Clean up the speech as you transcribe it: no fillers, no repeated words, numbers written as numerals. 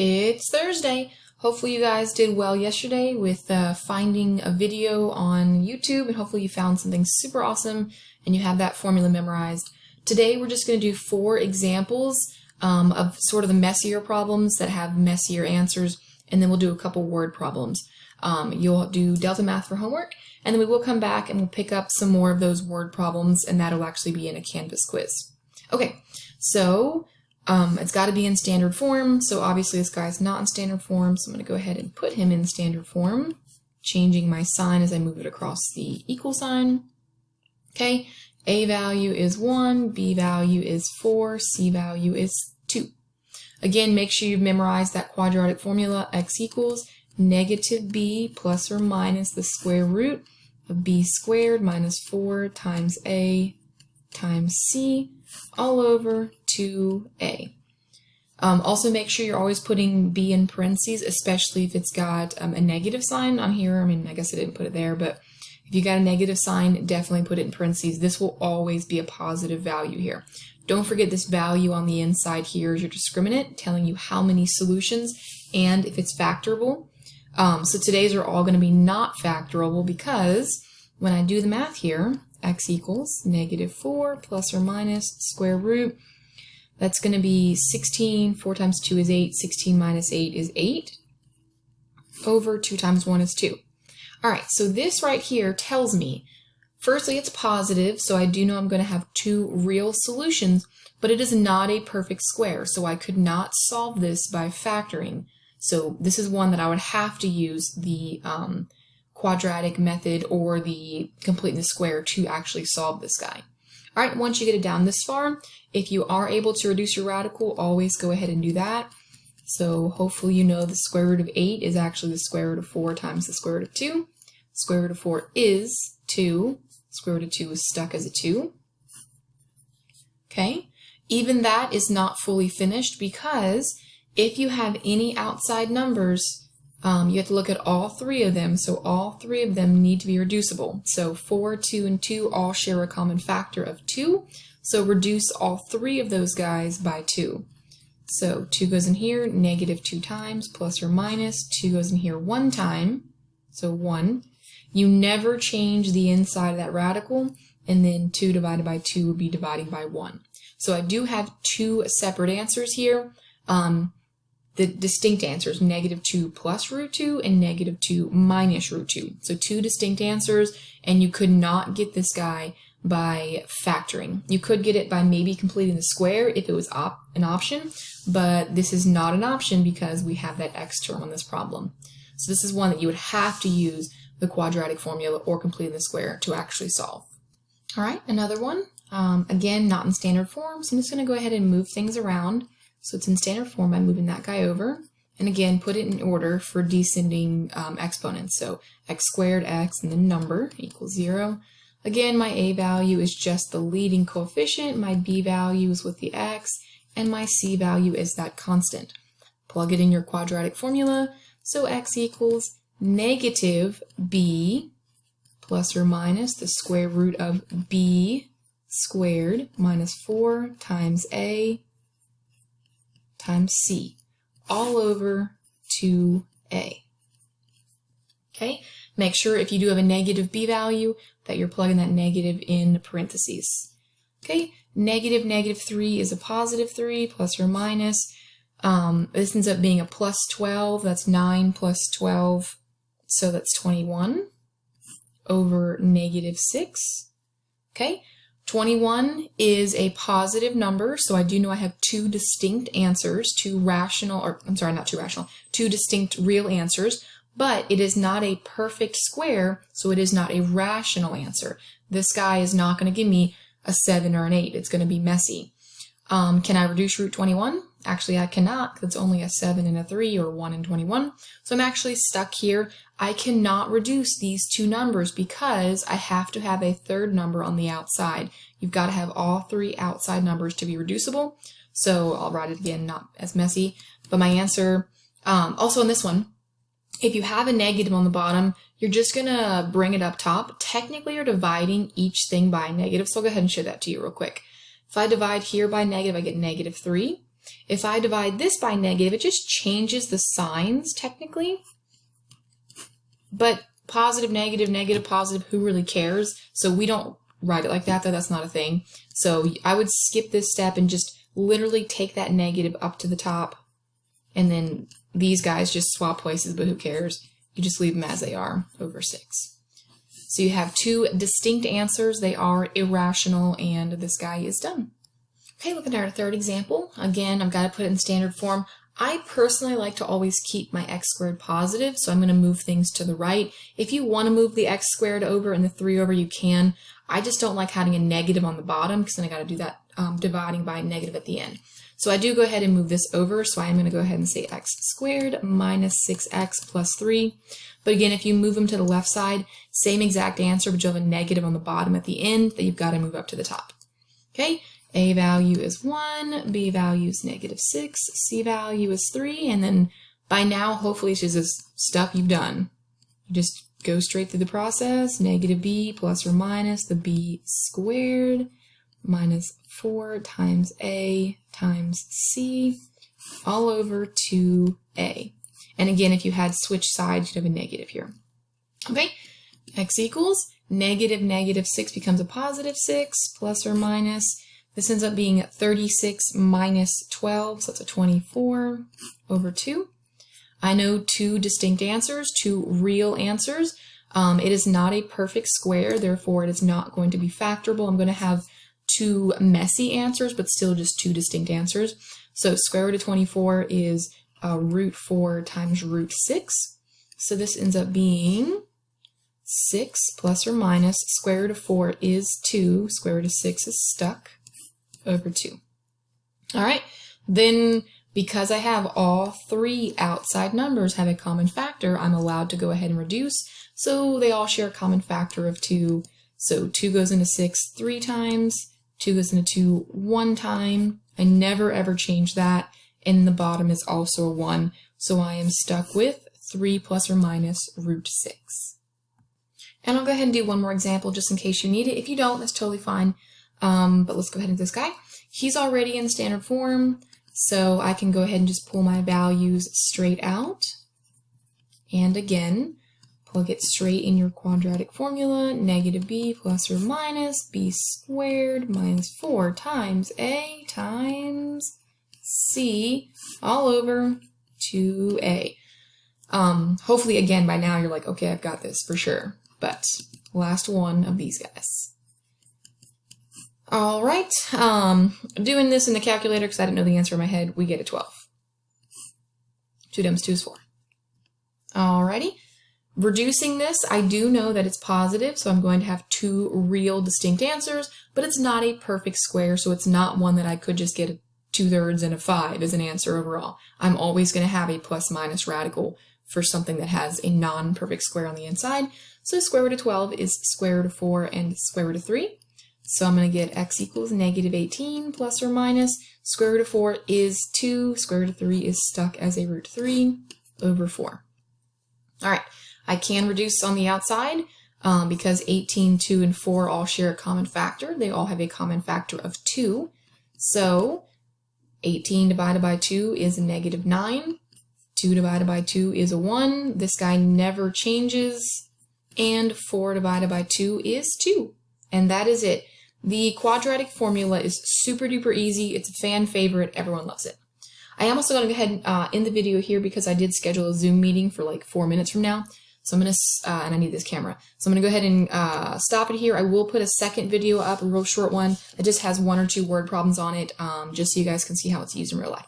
It's Thursday. Hopefully you guys did well yesterday with finding a video on YouTube, and hopefully you found something super awesome and you have that formula memorized. Today we're just going to do 4 examples of sort of the messier problems that have messier answers, and then we'll do a couple word problems. You'll do Delta Math for homework, and then we will come back and we'll pick up some more of those word problems, and that'll actually be in a Canvas quiz. Okay, so it's got to be in standard form, so obviously this guy's not in standard form, so I'm going to go ahead and put him in standard form, changing my sign as I move it across the equal sign. Okay, A value is 1, B value is 4, C value is 2. Again, make sure you've memorized that quadratic formula, x equals negative b plus or minus the square root of b squared minus 4 times A times C all over 2a. Also make sure you're always putting b in parentheses, especially if it's got a negative sign on here. I mean, I guess I didn't put it there, but if you got a negative sign, definitely put it in parentheses. This will always be a positive value here. Don't forget this value on the inside here is your discriminant, telling you how many solutions and if it's factorable. So today's are all going to be not factorable because when I do the math here, x equals negative 4 plus or minus square root. That's going to be 16, 4 times 2 is 8, 16 minus 8 is 8, over 2 times 1 is 2. All right, so this right here tells me, firstly, it's positive, so I do know I'm going to have 2 real solutions, but it is not a perfect square, so I could not solve this by factoring. So this is one that I would have to use the quadratic method or the completing the square to actually solve this guy. All right, once you get it down this far, if you are able to reduce your radical, always go ahead and do that. So hopefully you know the square root of 8 is actually the square root of 4 times the square root of 2. Square root of 4 is 2. Square root of 2 is stuck as a 2. Okay, even that is not fully finished because if you have any outside numbers, you have to look at all 3 of them, so all 3 of them need to be reducible. So 4, 2, and 2 all share a common factor of 2, so reduce all 3 of those guys by 2. So 2 goes in here, negative 2 times, plus or minus, 2 goes in here 1 time, so 1. You never change the inside of that radical, and then 2 divided by 2 would be dividing by 1. So I do have 2 separate answers here. The distinct answers, negative 2 plus root 2 and negative 2 minus root 2. So 2 distinct answers, and you could not get this guy by factoring. You could get it by maybe completing the square if it was an option, but this is not an option because we have that x term on this problem. So this is one that you would have to use the quadratic formula or completing the square to actually solve. All right, another one. Again, not in standard form, so I'm just going to go ahead and move things around. So it's in standard form by moving that guy over. And again, put it in order for descending exponents. So x squared x and then number equals 0. Again, my a value is just the leading coefficient. My b value is with the x. And my c value is that constant. Plug it in your quadratic formula. So x equals negative b plus or minus the square root of b squared minus 4 times a times c, all over 2a. Okay, make sure if you do have a negative b value that you're plugging that negative in parentheses. Okay, negative 3 is a positive 3, plus or minus. This ends up being a plus 12, that's 9 plus 12, so that's 21, over negative 6. Okay, 21 is a positive number, so I do know I have 2 distinct answers, 2 distinct real answers, but it is not a perfect square, so it is not a rational answer. This guy is not going to give me a 7 or an 8. It's going to be messy. Can I reduce root 21? Actually, I cannot, because it's only a 7 and a 3, or 1 and 21. So I'm actually stuck here. I cannot reduce these 2 numbers because I have to have a third number on the outside. You've got to have all 3 outside numbers to be reducible. So I'll write it again, not as messy. But my answer, also in this one, if you have a negative on the bottom, you're just going to bring it up top. Technically, you're dividing each thing by a negative, so I'll go ahead and show that to you real quick. If I divide here by negative, I get negative 3. If I divide this by negative, it just changes the signs technically. But positive, negative, negative, positive, who really cares? So we don't write it like that, though. That's not a thing. So I would skip this step and just literally take that negative up to the top. And then these guys just swap places, but who cares? You just leave them as they are over 6. So you have 2 distinct answers. They are irrational, and this guy is done. Okay, looking at our third example. Again, I've got to put it in standard form. I personally like to always keep my x squared positive, so I'm going to move things to the right. If you want to move the x squared over and the 3 over, you can. I just don't like having a negative on the bottom, because then I got to do that dividing by negative at the end. So I do go ahead and move this over, so I'm going to go ahead and say x squared minus 6x plus 3. But again, if you move them to the left side, same exact answer, but you'll have a negative on the bottom at the end that you've got to move up to the top. Okay, a value is 1, b value is negative 6, c value is 3, and then by now, hopefully it's just this stuff you've done. You just go straight through the process, negative b plus or minus the b squared minus 4 times a times c all over 2a. And again, if you had switched sides, you'd have a negative here. Okay, x equals negative negative 6 becomes a positive 6 plus or minus. This ends up being 36 minus 12, so that's a 24 over 2. I know 2 distinct answers, 2 real answers. It is not a perfect square, therefore it is not going to be factorable. I'm going to have 2 messy answers, but still just 2 distinct answers. So square root of 24 is root 4 times root 6. So this ends up being 6 plus or minus square root of 4 is 2. Square root of 6 is stuck over 2. All right, then because I have all 3 outside numbers have a common factor, I'm allowed to go ahead and reduce. So they all share a common factor of 2. So 2 goes into 6 3 times, 2 goes into 2 1 time. I never ever change that. And the bottom is also a 1. So I am stuck with 3 plus or minus root 6. And I'll go ahead and do one more example just in case you need it. If you don't, that's totally fine. But let's go ahead and do this guy. He's already in standard form, so I can go ahead and just pull my values straight out. And again, plug it straight in your quadratic formula, negative b plus or minus b squared minus 4 times a times c all over 2a. Hopefully, again, by now you're like, okay, I've got this for sure. But last one of these guys. All right, doing this in the calculator because I didn't know the answer in my head, we get a 12. 2 times 2 is 4. Alrighty, reducing this, I do know that it's positive, so I'm going to have 2 real distinct answers, but it's not a perfect square, so it's not one that I could just get a 2/3 and a 5 as an answer overall. I'm always going to have a plus minus radical for something that has a non-perfect square on the inside. So square root of 12 is square root of 4 and square root of 3. So I'm going to get x equals negative 18 plus or minus square root of 4 is 2, square root of 3 is stuck as a root 3 over 4. All right, I can reduce on the outside because 18, 2, and 4 all share a common factor. They all have a common factor of 2. So 18 divided by 2 is a negative 9. 2 divided by 2 is a 1. This guy never changes. And 4 divided by 2 is 2. And that is it. The quadratic formula is super duper easy. It's a fan favorite. Everyone loves it. I am also going to go ahead and end the video here because I did schedule a Zoom meeting for like 4 minutes from now. So I'm going to, and I need this camera. So I'm going to go ahead and stop it here. I will put a second video up, a real short one that just has 1 or 2 word problems on it, just so you guys can see how it's used in real life.